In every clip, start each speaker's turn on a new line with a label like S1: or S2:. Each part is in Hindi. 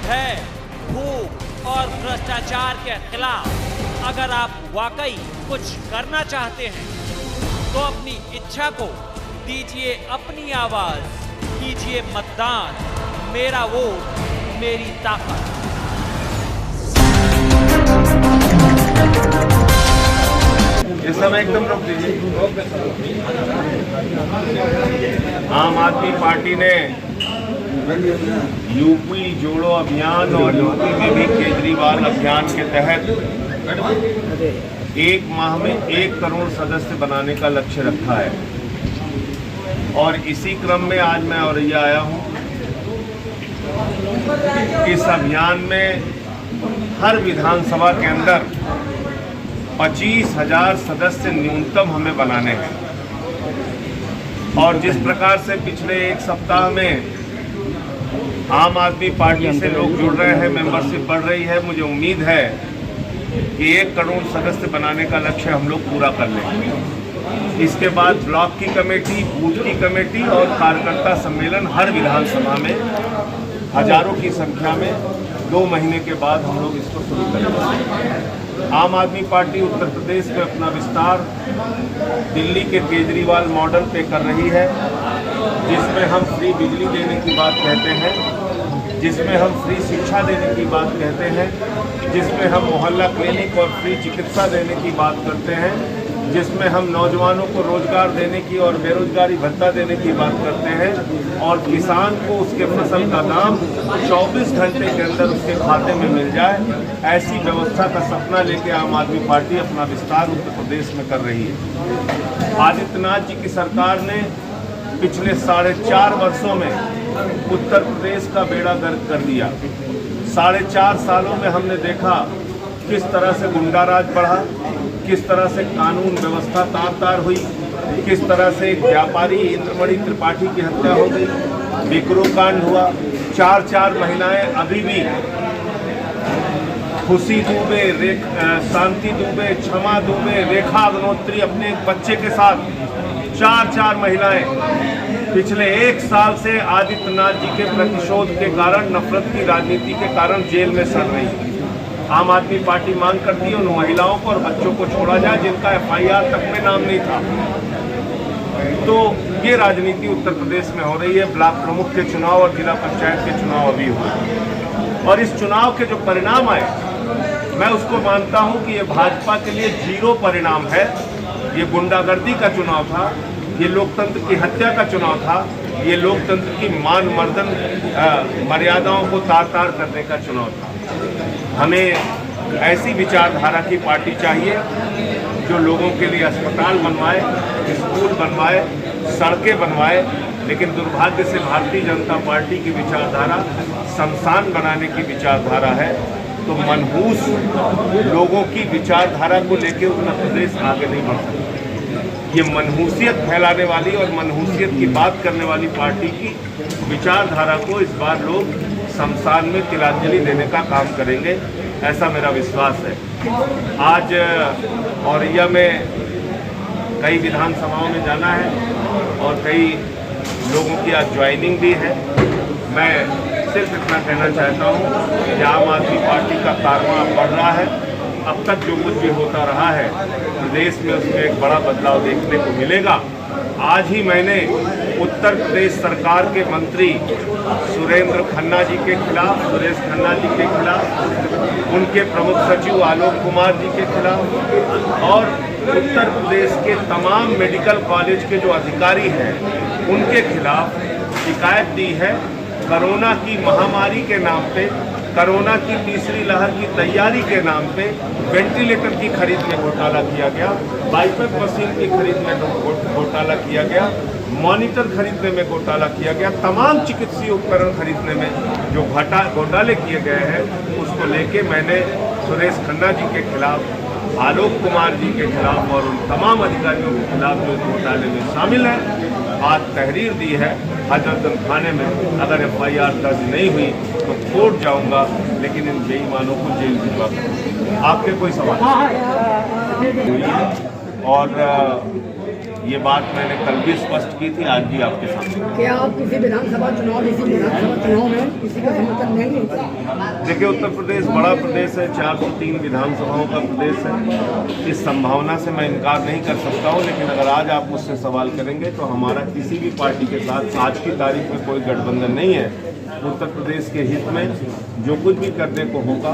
S1: भय, भूख और भ्रष्टाचार के खिलाफ अगर आप वाकई कुछ करना चाहते हैं तो अपनी इच्छा को दीजिए अपनी आवाज, कीजिए मतदान। मेरा वोट मेरी ताकत।
S2: इस समय एकदम रोक दीजिए। आम आदमी पार्टी ने यूपी जोड़ो अभियान और यूपी में भी केजरीवाल अभियान के तहत एक माह में 1 करोड़ सदस्य बनाने का लक्ष्य रखा है और इसी क्रम में आज मैं औरैया आया हूं। इस अभियान में हर विधानसभा के अंदर 25,000 सदस्य न्यूनतम हमें बनाने हैं और जिस प्रकार से पिछले 1 सप्ताह में आम आदमी पार्टी से लोग जुड़ रहे हैं, मेंबरशिप बढ़ रही है, मुझे उम्मीद है कि 1 करोड़ सदस्य बनाने का लक्ष्य हम लोग पूरा कर लेंगे। इसके बाद ब्लॉक की कमेटी, बूथ की कमेटी और कार्यकर्ता सम्मेलन हर विधानसभा में हजारों की संख्या में 2 महीने के बाद हम लोग इसको शुरू करेंगे। आम आदमी पार्टी उत्तर प्रदेश में अपना विस्तार दिल्ली के केजरीवाल मॉडल पे कर रही है, जिसमें हम फ्री बिजली देने की बात कहते हैं, जिसमें हम फ्री शिक्षा देने की बात कहते हैं, जिसमें हम मोहल्ला क्लिनिक और फ्री चिकित्सा देने की बात करते हैं, जिसमें हम नौजवानों को रोजगार देने की और बेरोजगारी भत्ता देने की बात करते हैं और किसान को उसके फसल का दाम 24 घंटे के अंदर उसके खाते में मिल जाए, ऐसी व्यवस्था का सपना लेके आम आदमी पार्टी अपना विस्तार उत्तर प्रदेश में कर रही है। आदित्यनाथ जी की सरकार ने पिछले 4.5 वर्षों में उत्तर प्रदेश का बेड़ा गर्क कर दिया। 4.5 सालों में हमने देखा किस तरह से गुंडाराज बढ़ा, किस तरह से कानून व्यवस्था तार-तार हुई, किस तरह से एक व्यापारी इंद्रमणि त्रिपाठी की हत्या हो गई, विक्रो कांड हुआ, 4 महिलाएं अभी भी खुशी दुबे, शांति दुबे, क्षमा दुबे, रेखा अग्नोत्री अपने एक बच्चे के साथ 4 महिलाएं पिछले 1 साल से आदित्यनाथ जी के प्रतिशोध के कारण, नफरत की राजनीति के कारण जेल में सड़ रही है। आम आदमी पार्टी मांग करती है उन महिलाओं को और बच्चों को छोड़ा जाए जिनका FIR तक में नाम नहीं था। तो ये राजनीति उत्तर प्रदेश में हो रही है। ब्लॉक प्रमुख के चुनाव और जिला पंचायत के चुनाव अभी हुए और इस चुनाव के जो परिणाम आए, मैं उसको मानता हूं कि ये भाजपा के लिए 0 परिणाम है। ये गुंडागर्दी का चुनाव था, ये लोकतंत्र की हत्या का चुनाव था, ये लोकतंत्र की मान मर्दन मर्यादाओं को तार-तार करने का चुनाव था। हमें ऐसी विचारधारा की पार्टी चाहिए जो लोगों के लिए अस्पताल बनवाए, स्कूल बनवाए, सड़कें बनवाए, लेकिन दुर्भाग्य से भारतीय जनता पार्टी की विचारधारा शमशान बनाने की विचारधारा है। तो मनहूस लोगों की विचारधारा को लेकर उत्तर प्रदेश आगे नहीं बढ़ सकता। ये मनहूसियत फैलाने वाली और मनहूसियत की बात करने वाली पार्टी की विचारधारा को इस बार लोग शमशान में तिलांजलि देने का काम करेंगे, ऐसा मेरा विश्वास है। आज औरैया में कई विधानसभाओं में जाना है और कई लोगों की आज ज्वाइनिंग भी है। मैं सिर्फ इतना कहना चाहता हूँ कि आम आदमी पार्टी का कारवां बढ़ रहा है। अब तक जो कुछ भी होता रहा है प्रदेश में, उसमें एक बड़ा बदलाव देखने को मिलेगा। आज ही मैंने उत्तर प्रदेश सरकार के मंत्री सुरेंद्र खन्ना जी के खिलाफ, सुरेश खन्ना जी के खिलाफ, उनके प्रमुख सचिव आलोक कुमार जी के खिलाफ और उत्तर प्रदेश के तमाम मेडिकल कॉलेज के जो अधिकारी हैं उनके खिलाफ शिकायत दी है। कोरोना की महामारी के नाम पे, कोरोना की तीसरी लहर की तैयारी के नाम पे वेंटिलेटर की खरीद में घोटाला किया गया, बाईपैप मशीन की खरीद में घोटाला किया गया, मॉनिटर खरीदने में घोटाला किया गया, तमाम चिकित्सीय उपकरण खरीदने में जो घोटाले किए गए हैं उसको लेके मैंने सुरेश खन्ना जी के खिलाफ, आलोक कुमार जी के खिलाफ और उन तमाम अधिकारियों के खिलाफ जो इस घोटाले में शामिल हैं आज तहरीर दी है हजरतगंज थाने में। अगर FIR दर्ज नहीं हुई तो कोर्ट जाऊंगा, लेकिन इन बेईमानों को जेल भिजवा करूंगा। आपके कोई सवाल? और ये बात मैंने कल भी स्पष्ट की थी, आज भी आपके सामने।
S3: क्या आप किसी विधानसभा चुनाव में किसी का समर्थन देंगे?
S2: देखिए, उत्तर प्रदेश बड़ा प्रदेश है, 403 विधानसभाओं का प्रदेश है। इस संभावना से मैं इनकार नहीं कर सकता हूँ, लेकिन अगर आज आप मुझसे सवाल करेंगे तो हमारा किसी भी पार्टी के साथ आज की तारीख में कोई गठबंधन नहीं है। उत्तर प्रदेश के हित में जो कुछ भी करने को होगा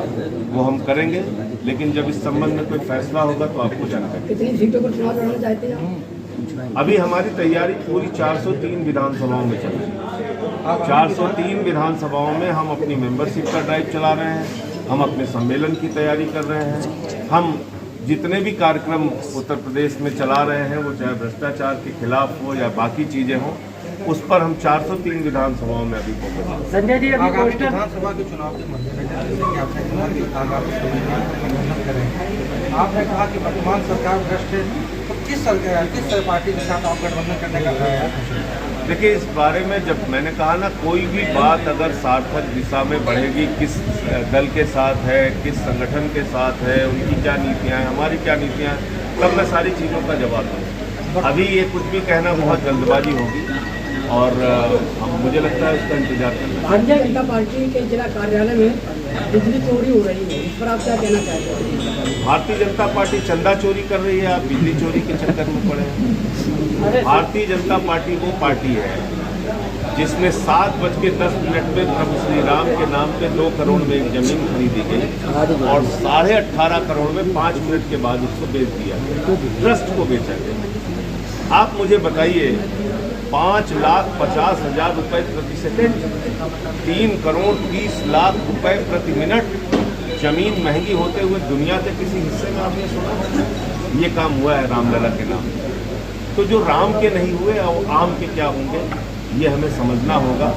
S2: वो हम करेंगे, लेकिन जब इस संबंध में कोई फैसला होगा तो आपको जानकारी।
S3: कितनी सीटों पर चुनाव लड़ना चाहते हैं?
S2: अभी हमारी तैयारी पूरी 403 विधानसभाओं में चल रही है। 403 विधानसभाओं में हम अपनी मेंबरशिप का ड्राइव चला रहे हैं, हम अपने सम्मेलन की तैयारी कर रहे हैं। हम जितने भी कार्यक्रम उत्तर प्रदेश में चला रहे हैं, वो चाहे भ्रष्टाचार के खिलाफ हो या बाकी चीज़ें हों, उस पर हम 403 विधानसभाओं में अभी फोकस हैं।
S4: संजय जी, अभी पोस्टर
S5: विधानसभा के चुनाव के मद्देनजर जैसे कि आपने कहा कि आगामी समय में गठबंधन करें, आपने कहा कि वर्तमान सरकार भ्रष्ट है, तो किस पार्टी के साथ आप गठबंधन करने का प्रयास?
S2: देखिए, इस बारे में जब मैंने कहा ना, कोई भी बात अगर सार्थक दिशा में बढ़ेगी, किस दल के साथ है, किस संगठन के साथ है, उनकी क्या नीतियाँ हैं, हमारी क्या नीतियाँ हैं, तब मैं सारी चीज़ों का जवाब दूँ। अभी ये कुछ भी कहना बहुत जल्दबाजी होगी और मुझे लगता है उसका इंतजार करना है।
S3: भारतीय जनता पार्टी के जिला कार्यालय में बिजली चोरी हो रही है, इस पर आप क्या कहना चाहते हैं?
S2: भारतीय जनता पार्टी चंदा चोरी कर रही है, आप बिजली चोरी के चक्कर में पड़े हैं। भारतीय जनता पार्टी वो पार्टी है जिसने 7:10 में प्रभु श्री राम के नाम पे 2 करोड़ में एक जमीन खरीदी गई और 18.5 करोड़ में 5 मिनट के बाद उसको बेच दिया गया, ट्रस्ट को बेचा गया। आप मुझे बताइए, 5,50,000 रुपए प्रति सेकंड, 3 करोड़ 30 लाख रुपए प्रति मिनट जमीन महंगी होते हुए दुनिया के किसी हिस्से में आपने सुना? ये काम हुआ है रामलला के नाम। तो जो राम के नहीं हुए और आम के क्या होंगे, ये हमें समझना होगा।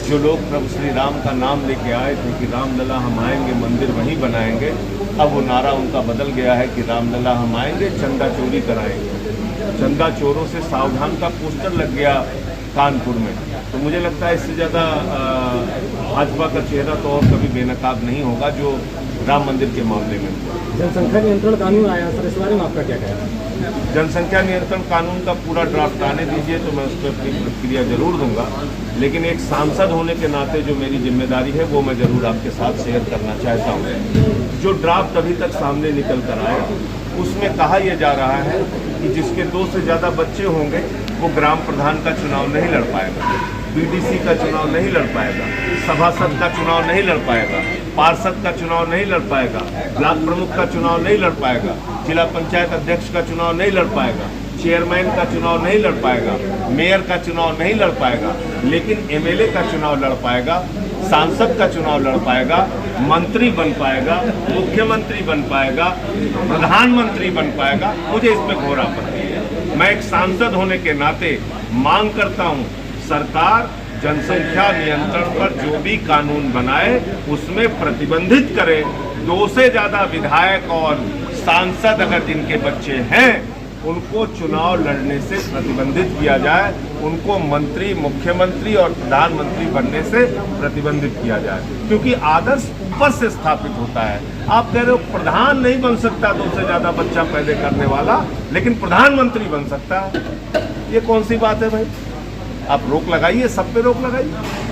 S2: जो लोग प्रभु श्री राम का नाम लेके आए थे कि रामलला हम आएंगे, मंदिर वहीं बनाएंगे, अब वो नारा उनका बदल गया है कि रामलला हम आएंगे, चंदा चोरी कराएंगे। चंदा चोरों से सावधान का पोस्टर लग गया कानपुर में। तो मुझे लगता है इससे ज़्यादा भाजपा का चेहरा तो और कभी बेनकाब नहीं होगा जो राम मंदिर के मामले में।
S4: जनसंख्या नियंत्रण कानून आया सर, इस बारे में आपका क्या कहना है?
S2: जनसंख्या नियंत्रण कानून का पूरा ड्राफ्ट आने दीजिए तो मैं उस पर अपनी प्रतिक्रिया जरूर दूंगा, लेकिन एक सांसद होने के नाते जो मेरी जिम्मेदारी है वो मैं जरूर आपके साथ शेयर करना चाहता हूँ। जो ड्राफ्ट अभी तक सामने निकल कर आया उसमें कहा यह जा रहा है कि जिसके 2 से ज़्यादा बच्चे होंगे वो ग्राम प्रधान का चुनाव नहीं लड़ पाएगा, बीडीसी का चुनाव नहीं लड़ पाएगा, सभासद का चुनाव नहीं लड़ पाएगा, पार्षद का चुनाव नहीं लड़ पाएगा, ब्लॉक प्रमुख का चुनाव नहीं लड़ पाएगा, जिला पंचायत अध्यक्ष का चुनाव नहीं लड़ पाएगा, चेयरमैन का चुनाव नहीं लड़ पाएगा, मेयर का चुनाव नहीं लड़ पाएगा, लेकिन एमएलए का चुनाव लड़ पाएगा, सांसद का चुनाव लड़ पाएगा, मंत्री बन पाएगा, मुख्यमंत्री बन पाएगा, प्रधानमंत्री बन पाएगा। मुझे इसमें घोर आपत्ति है। मैं एक सांसद होने के नाते मांग करता हूं, सरकार जनसंख्या नियंत्रण पर जो भी कानून बनाए उसमें प्रतिबंधित करे। 2 से ज़्यादा विधायक और सांसद अगर जिनके बच्चे हैं उनको चुनाव लड़ने से प्रतिबंधित किया जाए, उनको मंत्री, मुख्यमंत्री और प्रधानमंत्री बनने से प्रतिबंधित किया जाए, क्योंकि आदर्श ऊपर से स्थापित होता है। आप कह रहे हो प्रधान नहीं बन सकता 2 से ज़्यादा बच्चा पैदा करने वाला, लेकिन प्रधानमंत्री बन सकता है। ये कौन सी बात है भाई? आप रोक लगाइए, सब पे रोक लगाइए।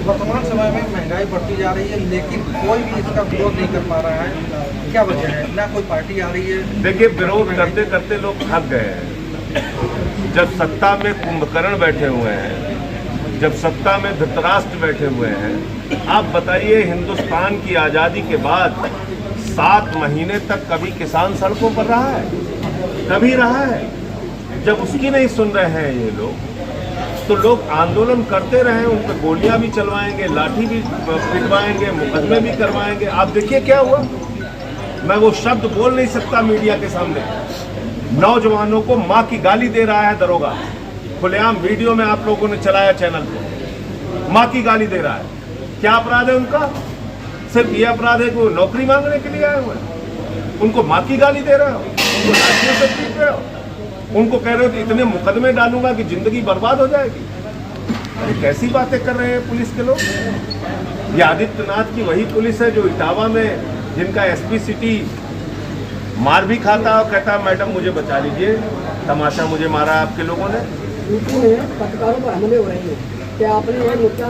S5: वर्तमान समय में महंगाई बढ़ती जा रही है, लेकिन कोई भी इसका विरोध नहीं कर पा रहा है, क्या वजह है? ना कोई पार्टी आ रही है।
S2: देखिए, विरोध करते करते लोग थक गए हैं। जब सत्ता में कुंभकर्ण बैठे हुए हैं, जब सत्ता में धृतराष्ट्र बैठे हुए हैं, आप बताइए, हिंदुस्तान की आज़ादी के बाद 7 महीने तक कभी किसान सड़कों पर रहा है? कभी रहा है? जब उसकी नहीं सुन रहे हैं ये लोग, तो लोग आंदोलन करते रहे, उन पर गोलियां भी चलवाएंगे, लाठी भी पिटवाएंगे, मुकदमे भी करवाएंगे। आप देखिए क्या हुआ। मैं वो शब्द बोल नहीं सकता मीडिया के सामने। नौजवानों को माँ की गाली दे रहा है दरोगा, खुलेआम वीडियो में आप लोगों ने चलाया चैनल पे, माँ की गाली दे रहा है। क्या अपराध है उनका? सिर्फ ये अपराध है कि वो नौकरी मांगने के लिए आए हुए हैं, उनको माँ की गाली दे रहे हो, उनको लाठियों से पीट रहे हो, उनको कह रहे हो कि इतने मुकदमे डालूंगा कि जिंदगी बर्बाद हो जाएगी। अरे कैसी बातें कर रहे हैं पुलिस के लोग? ये आदित्यनाथ की वही पुलिस है जो इटावा में जिनका एसपी सिटी मार भी खाता और कहता है मैडम मुझे बचा लीजिए, तमाशा मुझे मारा आपके लोगों ने।
S3: यूपी में पत्रकारों पर हमले हो रहे हैं, क्या आपने यह मुद्दा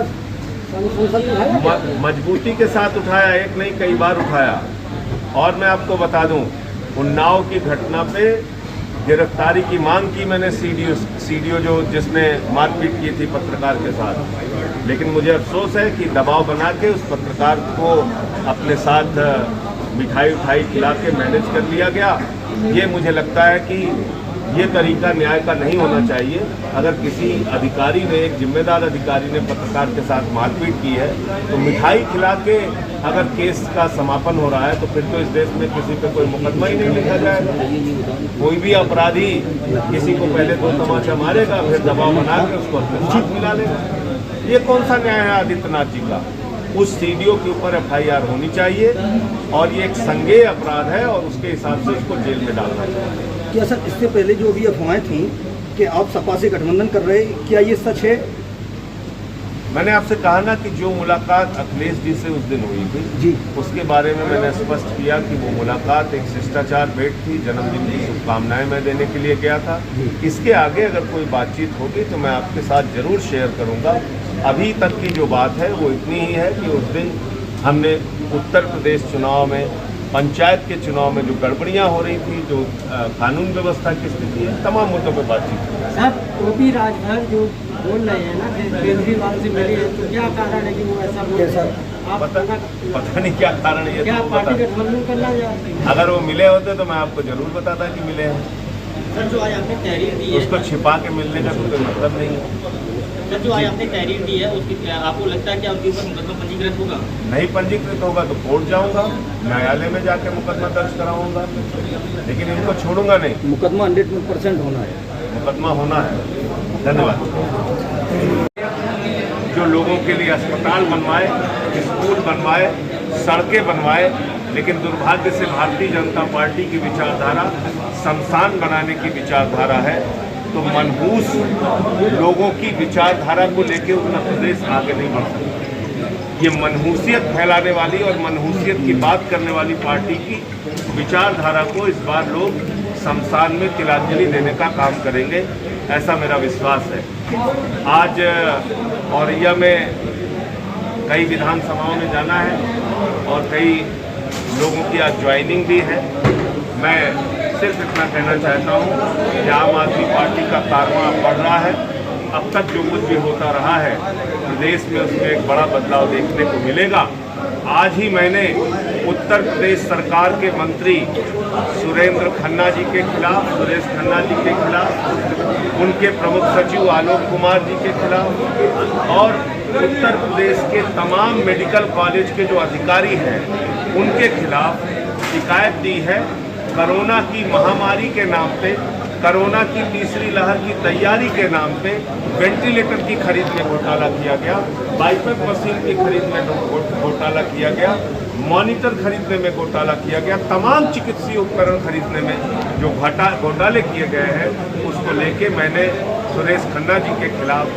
S3: संसद में उठाया?
S2: मजबूती के साथ उठाया, एक नहीं कई बार उठाया। और मैं आपको बता दूं, उन्नाव की घटना पे गिरफ्तारी की मांग की मैंने सीडीओ जो जिसने मारपीट की थी पत्रकार के साथ, लेकिन मुझे अफसोस है कि दबाव बना के उस पत्रकार को अपने साथ मिठाई उठाई खिला के मैनेज कर लिया गया। ये मुझे लगता है कि ये तरीका न्याय का नहीं होना चाहिए। अगर किसी अधिकारी ने, एक जिम्मेदार अधिकारी ने पत्रकार के साथ मारपीट की है तो मिठाई खिला के अगर केस का समापन हो रहा है तो फिर तो इस देश में किसी पे कोई मुकदमा ही नहीं लिखा जाएगा। कोई भी अपराधी किसी को पहले तो तमाचा मारेगा, फिर दबाव बना के उसको अपने साथ मिला लेगा। ये कौन सा न्याय है आदित्यनाथ जी का? उस सीडीओ के ऊपर एफआईआर होनी चाहिए और ये एक संज्ञेय अपराध है और उसके हिसाब से उसको जेल में डालना चाहिए।
S6: क्या सर इससे पहले जो अभी अफवाहें थी कि आप सपा से गठबंधन कर रहे, क्या ये सच है?
S2: मैंने आपसे कहा ना कि जो मुलाकात अखिलेश जी से उस दिन हुई थी
S6: जी,
S2: उसके बारे में मैंने स्पष्ट किया कि वो मुलाकात एक शिष्टाचार भेंट थी, जन्मदिन की शुभकामनाएं मैं देने के लिए गया था। इसके आगे अगर कोई बातचीत होगी तो मैं आपके साथ जरूर शेयर करूंगा। अभी तक की जो बात है वो इतनी ही है कि उस दिन हमने उत्तर प्रदेश चुनाव में, पंचायत के चुनाव में जो गड़बड़ियां हो रही थी, जो कानून व्यवस्था की स्थिति है, तमाम मुद्दों पर बातचीत की।
S3: सर ओपी राजभर जो बोल रहे हैं ना केजरीवाल से मिले हैं, तो क्या कारण है कि वो ऐसा बोल रहे हैं? आप
S2: पता नहीं क्या कारण है ये,
S3: क्या
S2: तो
S3: पार्टी
S2: पता।
S3: गठबंधन करना या
S2: अगर वो मिले होते तो मैं आपको जरूर बताता कि मिले हैं।
S7: सर जो आज आपने तहरीर दी है,
S2: उसको छिपा के मिलने का तो कोई मतलब नहीं है।
S7: सर जो आज आपने तहरीर दी है उसकी आपको लगता है कि उनके ऊपर मुकदमा पंजीकृत होगा?
S2: नहीं पंजीकृत होगा तो कोर्ट जाऊंगा, न्यायालय में जाके मुकदमा दर्ज कराऊंगा, लेकिन इनको छोड़ूंगा नहीं।
S6: मुकदमा 100% होना है।
S2: मुकदमा होना है। धन्यवाद। जो लोगों के लिए अस्पताल बनवाए, स्कूल बनवाए, सड़कें बनवाए, लेकिन दुर्भाग्य से भारतीय जनता पार्टी की विचारधारा शमशान बनाने की विचारधारा है, तो मनहूस लोगों की विचारधारा को लेकर उत्तर प्रदेश आगे नहीं बढ़ सकता। ये मनहूसियत फैलाने वाली और मनहूसियत की बात करने वाली पार्टी की विचारधारा को इस बार लोग शमशान में तिलांजलि देने का काम करेंगे, ऐसा मेरा विश्वास है। आज औरैया में कई विधानसभाओं में जाना है और कई लोगों की आज ज्वाइनिंग भी है। मैं सिर्फ इतना कहना चाहता हूँ कि आम आदमी पार्टी का कारवां बढ़ रहा है। अब तक जो कुछ भी होता रहा है प्रदेश में, उसमें एक बड़ा बदलाव देखने को मिलेगा। आज ही मैंने उत्तर प्रदेश सरकार के मंत्री सुरेंद्र खन्ना जी के खिलाफ, सुरेश खन्ना जी के खिलाफ, उनके प्रमुख सचिव आलोक कुमार जी के खिलाफ और उत्तर प्रदेश के तमाम मेडिकल कॉलेज के जो अधिकारी हैं उनके खिलाफ शिकायत दी है। कोरोना की महामारी के नाम पे, कोरोना की तीसरी लहर की तैयारी के नाम पे वेंटिलेटर की खरीद में घोटाला किया गया, बाईपैप मशीन की खरीद में घोटाला किया गया, मॉनिटर खरीदने में घोटाला किया गया, तमाम चिकित्सीय उपकरण खरीदने में जो घोटाले किए गए हैं उसको लेके मैंने सुरेश खन्ना जी के खिलाफ,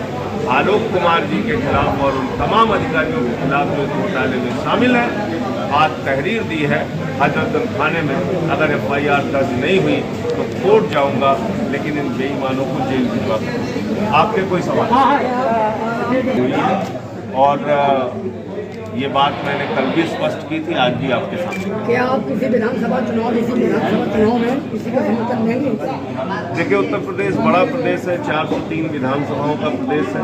S2: आलोक कुमार जी के खिलाफ और उन तमाम अधिकारियों के खिलाफ जो इस घोटाले में शामिल हैं आज तहरीर दी है हजरतगंज थाने में। अगर एफआईआर दर्ज नहीं हुई तो कोर्ट जाऊंगा, लेकिन इन बेईमानों को जेल भिजवा दूंगा। आपके कोई सवाल हुई है? और ये बात मैंने कल भी स्पष्ट की थी, आज भी आपके सामने।
S3: क्या आप किसी विधानसभा चुनाव में किसी का समर्थन देंगे?
S2: देखिए, उत्तर प्रदेश बड़ा प्रदेश है, 403 विधानसभाओं का प्रदेश है।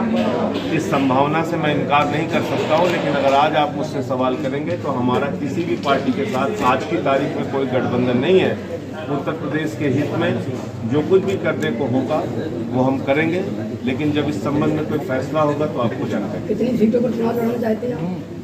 S2: इस संभावना से मैं इनकार नहीं कर सकता हूं, लेकिन अगर आज आप मुझसे सवाल करेंगे तो हमारा किसी भी पार्टी के साथ आज की तारीख में कोई गठबंधन नहीं है। उत्तर प्रदेश के हित में जो कुछ भी करने को होगा वो हम करेंगे, लेकिन जब इस संबंध में कोई फैसला होगा तो आपको जानकारी।
S3: कितनी सीटों पर चुनाव लड़ना चाहते हैं?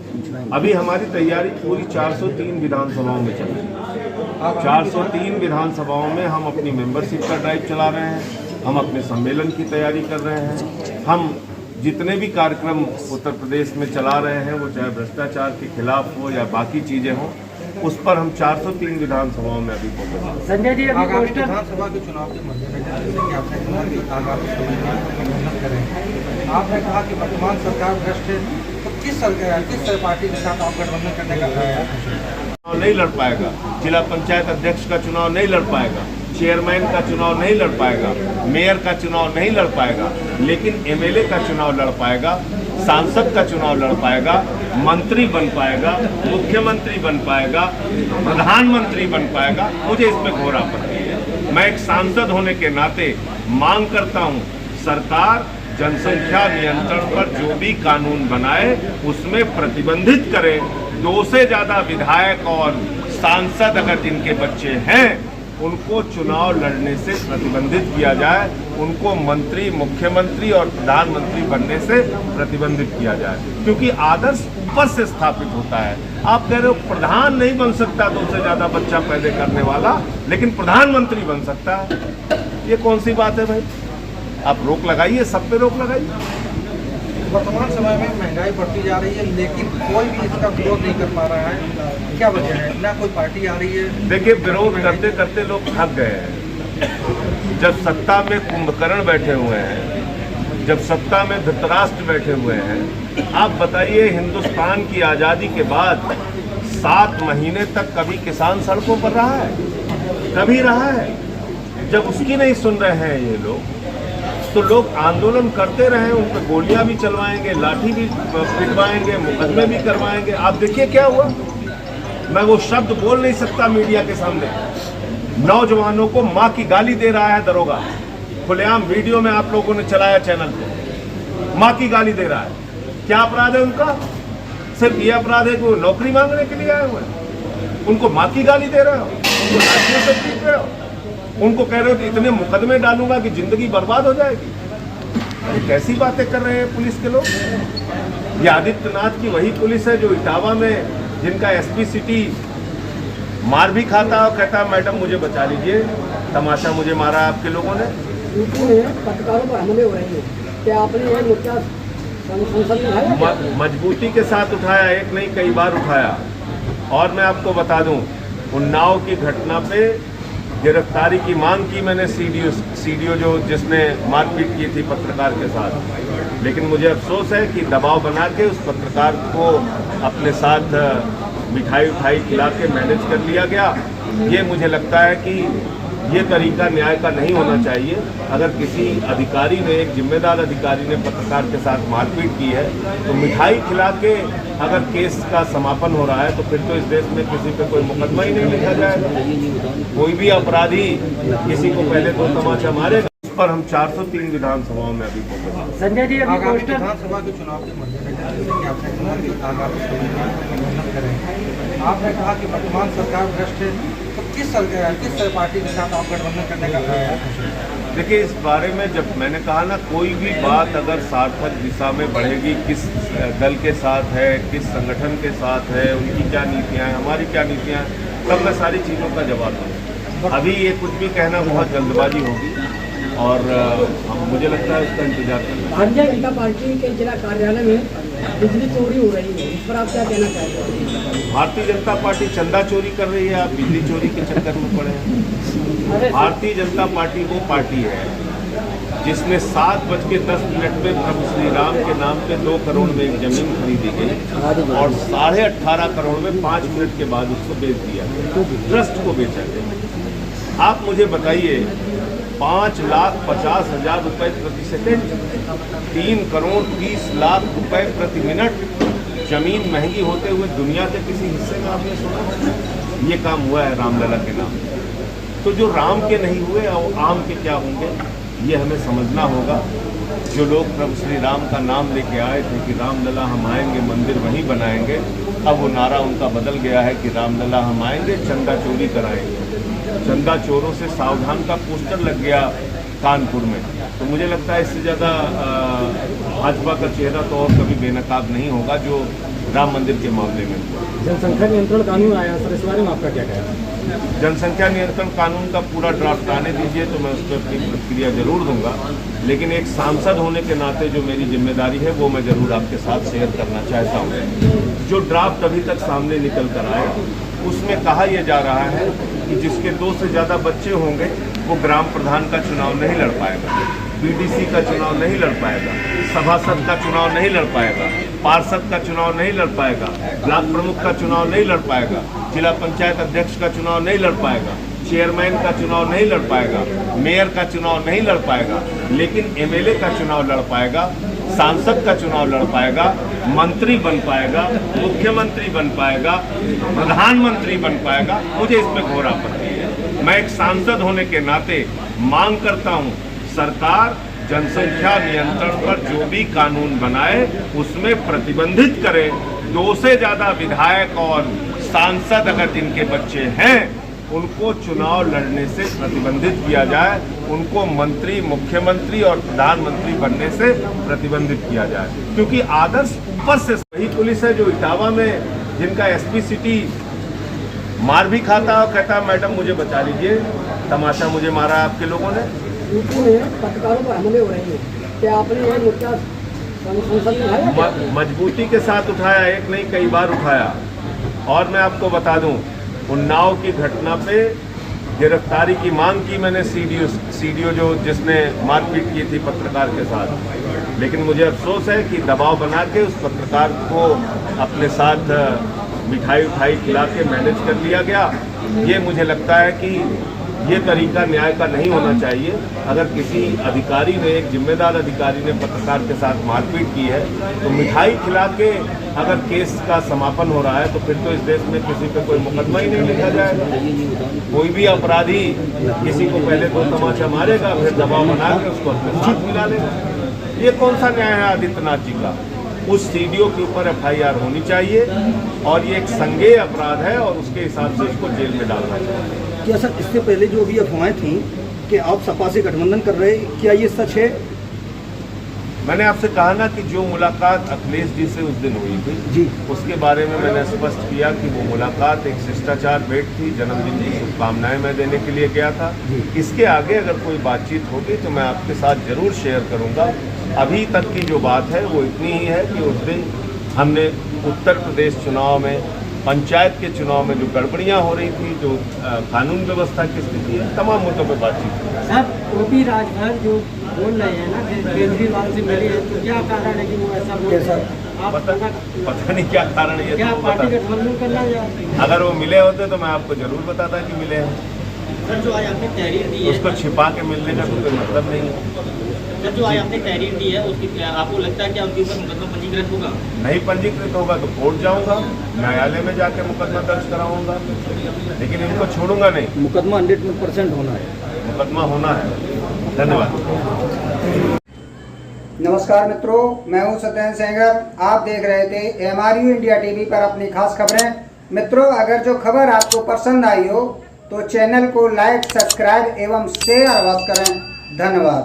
S2: अभी हमारी तैयारी पूरी 403 विधानसभाओं में चल रही है। 403 विधानसभाओं में हम अपनी मेंबरशिप का ड्राइव चला रहे हैं, हम अपने सम्मेलन की तैयारी कर रहे हैं। हम जितने भी कार्यक्रम उत्तर प्रदेश में चला रहे हैं, वो चाहे भ्रष्टाचार के खिलाफ हो या बाकी चीज़ें हों, उस पर हम 403 विधानसभाओं में अभी फोकस हैं।
S3: संजय जी, अभी
S5: आगामी
S3: पोस्टर
S5: विधानसभा के चुनाव के मद्देनजर जैसे कि आपने कहा कि आगामी समय में गठबंधन करें, आपने कहा कि वर्तमान सरकार भ्रष्ट है, तो किस पार्टी के साथ आप गठबंधन करने का
S2: चुनाव नहीं लड़ पाएगा, जिला पंचायत अध्यक्ष का चुनाव नहीं लड़ पाएगा, चेयरमैन का चुनाव नहीं लड़ पाएगा, मेयर का चुनाव नहीं लड़ पाएगा, लेकिन एमएलए का चुनाव लड़ पाएगा, सांसद का चुनाव लड़ पाएगा, मंत्री बन पाएगा, मुख्यमंत्री बन पाएगा, प्रधानमंत्री बन पाएगा। मुझे इसमें घोर आपत्ति है। मैं एक सांसद होने के नाते मांग करता हूं, सरकार जनसंख्या नियंत्रण पर जो भी कानून बनाए उसमें प्रतिबंधित करे। 2 से ज्यादा विधायक और सांसद अगर जिनके बच्चे हैं उनको चुनाव लड़ने से प्रतिबंधित किया जाए, उनको मंत्री, मुख्यमंत्री और प्रधानमंत्री बनने से प्रतिबंधित किया जाए, क्योंकि आदर्श ऊपर से स्थापित होता है। आप कह रहे हो प्रधान नहीं बन सकता 2 से ज्यादा बच्चा पैदा करने वाला, लेकिन प्रधानमंत्री बन सकता है। ये कौन सी बात है भाई? आप रोक लगाइए, सब पे रोक लगाइए।
S5: वर्तमान समय में महंगाई बढ़ती जा रही है, लेकिन कोई भी इसका विरोध नहीं कर पा रहा है। क्या वजह है? ना कोई पार्टी आ रही है।
S2: देखिए, विरोध करते करते लोग थक गए हैं। जब सत्ता में कुंभकर्ण बैठे हुए हैं, जब सत्ता में धृतराष्ट्र बैठे हुए हैं, आप बताइए हिंदुस्तान की आज़ादी के बाद 7 महीने तक कभी किसान सड़कों पर रहा है? कभी रहा है? जब उसकी नहीं सुन रहे हैं ये लोग, तो लोग आंदोलन करते रहे, उन पर गोलियां भी चलवाएंगे, लाठी भी पिटवाएंगे, मुकदमे भी करवाएंगे। आप देखिए क्या हुआ। मैं वो शब्द बोल नहीं सकता मीडिया के सामने। नौजवानों को माँ की गाली दे रहा है दरोगा, खुलेआम वीडियो में आप लोगों ने चलाया चैनल पे, माँ की गाली दे रहा है। क्या अपराध है उनका? सिर्फ ये अपराध है कि वो नौकरी मांगने के लिए आए हुए हैं, उनको माँ की गाली दे रहे हो, उनको लाठियों से पीट रहे हो, उनको कह रहे हो कि इतने मुकदमे डालूंगा कि जिंदगी बर्बाद हो जाएगी। अरे कैसी बातें कर रहे हैं पुलिस के लोग? ये आदित्यनाथ की वही पुलिस है जो इटावा में जिनका एसपी सिटी मार भी खाता और कहता है मैडम मुझे बचा लीजिए, तमाशा मुझे मारा आपके लोगों ने।
S3: पत्रकारों पर हमले हो रहे हैं, क्या आपने यह मुद्दा संसद में उठाया?
S2: मजबूती के साथ उठाया, एक नहीं कई बार उठाया। और मैं आपको बता दूं, उन्नाव की घटना पे गिरफ्तारी की मांग की मैंने सीडीओ जो जिसने मारपीट की थी पत्रकार के साथ, लेकिन मुझे अफसोस है कि दबाव बना के उस पत्रकार को अपने साथ मिठाई उठाई खिला के मैनेज कर लिया गया। ये मुझे लगता है कि ये तरीका न्याय का नहीं होना चाहिए। अगर किसी अधिकारी ने, एक जिम्मेदार अधिकारी ने पत्रकार के साथ मारपीट की है तो मिठाई खिला के अगर केस का समापन हो रहा है तो फिर तो इस देश में किसी पे कोई मुकदमा ही नहीं लिखा जाएगा। कोई भी अपराधी किसी को पहले 2 तमाचा मारेगा। इस पर हम 403 विधानसभाओं में अभी फोकस।
S3: संजय जी, अभी
S5: आगामी
S3: पोस्टर
S5: विधानसभा के चुनाव के मद्देनजर जैसे कि आपने कहा कि आगामी समय में गठबंधन करें, आपने कहा कि वर्तमान सरकार भ्रष्ट है, तो किस पार्टी के साथ आप गठबंधन करने का है?
S2: देखिए, इस बारे में जब मैंने कहा ना, कोई भी बात अगर सार्थक दिशा में बढ़ेगी, किस दल के साथ है, किस संगठन के साथ है, उनकी क्या नीतियाँ हैं, हमारी क्या नीतियाँ हैं, तब मैं सारी चीज़ों का जवाब दूँ। अभी ये कुछ भी कहना बहुत जल्दबाजी होगी और मुझे लगता है उसका इंतजार करना।
S3: भारतीय जनता पार्टी के जिला कार्यालय में बिजली चोरी हो रही है, इस पर आप क्या कहना चाहते हैं?
S2: भारतीय जनता पार्टी चंदा चोरी कर रही है, आप बिजली चोरी के चक्कर में पड़े हैं। भारतीय जनता पार्टी वो पार्टी है जिसने 7:10 पे प्रभु श्री राम के नाम पे 2 करोड़ में एक जमीन खरीदी गई और 18.5 करोड़ में 5 मिनट के बाद उसको बेच दिया गया, ट्रस्ट को बेचा गया। आप मुझे बताइए, 5,50,000 रुपए प्रति सेकंड, 3 करोड़ 30 लाख रुपए प्रति मिनट जमीन महंगी होते हुए दुनिया के किसी हिस्से में आपने सुना? ये काम हुआ है रामलला के नाम। तो जो राम के नहीं हुए आम के क्या होंगे, ये हमें समझना होगा। जो लोग प्रभु श्री राम का नाम लेके आए थे कि रामलला हम आएंगे, मंदिर वहीं बनाएंगे, अब वो नारा उनका बदल गया है कि रामलला हम आएंगे, चंदा चोरी कराएंगे। चंदा चोरों से सावधान का पोस्टर लग गया कानपुर में। तो मुझे लगता है इससे ज़्यादा भाजपा का चेहरा तो और कभी बेनकाब नहीं होगा जो राम मंदिर के मामले में हुआ।
S4: जनसंख्या नियंत्रण कानून आया सर, इस बारे में आपका क्या कहना है?
S2: जनसंख्या नियंत्रण कानून का पूरा ड्राफ्ट आने दीजिए तो मैं उस पर अपनी प्रतिक्रिया जरूर दूंगा, लेकिन एक सांसद होने के नाते जो मेरी जिम्मेदारी है वो मैं जरूर आपके साथ शेयर करना चाहता हूँ। जो ड्राफ्ट अभी तक सामने निकल कर आया उसमें कहा यह जा रहा है कि जिसके 2 से ज़्यादा बच्चे होंगे वो ग्राम प्रधान का चुनाव नहीं लड़ पाएगा, बीडीसी का चुनाव नहीं लड़ पाएगा, सभासद का चुनाव नहीं लड़ पाएगा, पार्षद का चुनाव नहीं लड़ पाएगा, ब्लॉक प्रमुख का चुनाव नहीं लड़ पाएगा, जिला पंचायत अध्यक्ष का चुनाव नहीं लड़ पाएगा, चेयरमैन का चुनाव नहीं लड़ पाएगा, मेयर का चुनाव नहीं लड़ पाएगा, लेकिन एमएलए का चुनाव लड़ पाएगा, सांसद का चुनाव लड़ पाएगा, मंत्री बन पाएगा, मुख्यमंत्री बन पाएगा, प्रधानमंत्री बन पाएगा। मुझे इस पे घोर आपत्ति है। मैं एक सांसद होने के नाते मांग करता हूं, सरकार जनसंख्या नियंत्रण पर जो भी कानून बनाए उसमें प्रतिबंधित करे। 2 से ज्यादा विधायक और सांसद अगर जिनके बच्चे हैं उनको चुनाव लड़ने से प्रतिबंधित किया जाए, उनको मंत्री, मुख्यमंत्री और प्रधानमंत्री बनने से प्रतिबंधित किया जाए, क्योंकि आदर्श ऊपर से वही पुलिस है जो इटावा में जिनका एसपी सिटी मार भी खाता और कहता मैडम मुझे बचा लीजिए, तमाशा मुझे मारा आपके लोगों ने।
S3: यूपी में पत्रकारों पर हमले हो रहे हैं, क्या आपने ये मुद्दा संसद में उठाया?
S2: मजबूती के साथ उठाया, एक नहीं कई बार उठाया। और मैं आपको बता दूं, उन्नाव की घटना पे गिरफ्तारी की मांग की मैंने सीडीओ जो जिसने मारपीट की थी पत्रकार के साथ, लेकिन मुझे अफसोस है कि दबाव बना के उस पत्रकार को अपने साथ मिठाई उठाई खिला के मैनेज कर लिया गया। ये मुझे लगता है कि ये तरीका न्याय का नहीं होना चाहिए। अगर किसी अधिकारी ने, एक जिम्मेदार अधिकारी ने पत्रकार के साथ मारपीट की है तो मिठाई खिला के अगर केस का समापन हो रहा है तो फिर तो इस देश में किसी पे कोई मुकदमा ही नहीं लिखा जाएगा। कोई भी अपराधी किसी को पहले 2 तमाचा मारेगा, फिर दबाव बना के उसको अपने साथ मिला लेगा। ये कौन सा न्याय है आदित्यनाथ जी का? उस सीडीओ के ऊपर FIR होनी चाहिए और ये एक संज्ञेय अपराध है और उसके हिसाब से उसको जेल में डालना चाहिए।
S6: क्या सर इससे पहले जो भी अफवाहें थी कि आप सपा से गठबंधन कर रहे, क्या ये सच है?
S2: मैंने आपसे कहा ना कि जो मुलाकात अखिलेश जी से उस दिन हुई थी
S6: जी,
S2: उसके बारे में मैंने स्पष्ट किया कि वो मुलाकात एक शिष्टाचार भेंट थी, जन्मदिन की शुभकामनाएं मैं देने के लिए गया था। इसके आगे अगर कोई बातचीत होगी तो मैं आपके साथ जरूर शेयर करूंगा। अभी तक की जो बात है वो इतनी ही है कि उस दिन हमने उत्तर प्रदेश चुनाव में, पंचायत के चुनाव में जो गड़बड़ियां हो रही थी, जो कानून व्यवस्था की स्थिति है, तमाम मुद्दों पर बातचीत की।
S3: सर ओपी राजभर जो बोल रहे हैं ना कि केजरीवाल से मिले हैं, तो क्या कारण है कि वो ऐसा बोल रहे हैं? आप
S2: पता नहीं क्या कारण है,
S3: क्या पार्टी गठबंधन करना या
S2: अगर वो मिले होते तो मैं आपको जरूर बताता कि मिले हैं।
S7: सर जो आज आपने तहरीर दी है,
S2: उसको छिपा के मिलने का कोई मतलब नहीं है।
S7: सर जो आज आपने तहरीर दी है उसकी आपको लगता है कि उनके ऊपर मुकदमा पंजीकृत होगा?
S2: नहीं पंजीकृत होगा तो कोर्ट जाऊंगा, न्यायालय में जाके मुकदमा दर्ज कराऊंगा, लेकिन इनको छोड़ूंगा नहीं।
S6: मुकदमा 100% होना है,
S2: मुकदमा होना है। धन्यवाद।
S8: नमस्कार मित्रों, मैं हूं सत्येंद्र सेंगर। आप देख रहे थे MRU इंडिया टीवी पर अपनी खास खबरें। मित्रों, अगर जो खबर आपको पसंद आई हो तो चैनल को लाइक, सब्सक्राइब एवं शेयर अवश्य करें। धन्यवाद।